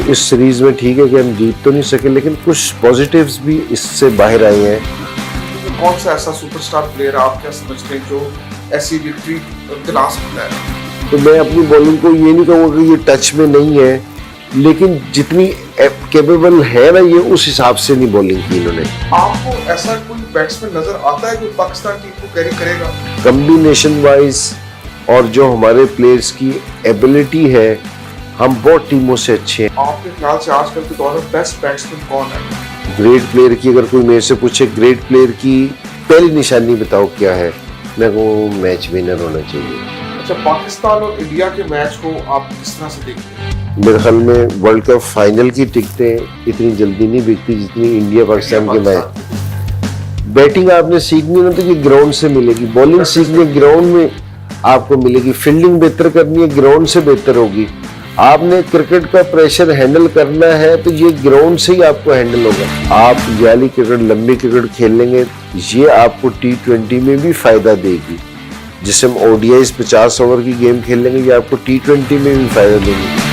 इस सीरीज में ठीक है कि हम जीत तो नहीं सके, लेकिन कुछ पॉजिटिव्स भी इससे बाहर आए हैं। कौन सा ऐसा सुपरस्टार प्लेयर आप क्या समझते हैं जो ऐसी विक्ट्री दिला सकता है? तो मैं अपनी बॉलिंग को ये नहीं कहूँगा कि ये टच में नहीं है, लेकिन जितनी कैपेबल है ना ये, उस हिसाब से नहीं बॉलिंग की इन्होंने। आपको ऐसा कोई बैट्समैन नजर आता है जो पाकिस्तान टीम को कैरी करेगा? कॉम्बिनेशन वाइज और जो हमारे प्लेयर्स की एबिलिटी है, हम बहुत टीमों से अच्छे हैं। आपके ख्याल से आजकल के दौर में बेस्ट बैट्समैन कौन है? ग्रेट प्लेयर की अगर कोई मेरे से पूछे ग्रेट प्लेयर की पहली निशानी बताओ क्या है, मैं कहूँ मैच विनर होना चाहिए। अच्छा, पाकिस्तान और इंडिया के मैच को आप किस तरह से देखते हैं? मेरे ख्याल में वर्ल्ड कप फाइनल की टिकटें इतनी जल्दी नहीं बिकती जितनी इंडिया पाकिस्तान के मैच। बैटिंग आपने सीखनी ना तो ये ग्राउंड से मिलेगी, बॉलिंग सीखनी ग्राउंड में आपको मिलेगी, फील्डिंग बेहतर करनी है ग्राउंड से बेहतर होगी। आपने क्रिकेट का प्रेशर हैंडल करना है तो ये ग्राउंड से ही आपको हैंडल होगा। आप जाली क्रिकेट, लंबी क्रिकेट खेलेंगे, ये आपको T20 में भी फायदा देगी। जिससे हम ODIs 50 ओवर की गेम खेलेंगे, ये आपको T20 में भी फायदा देंगे।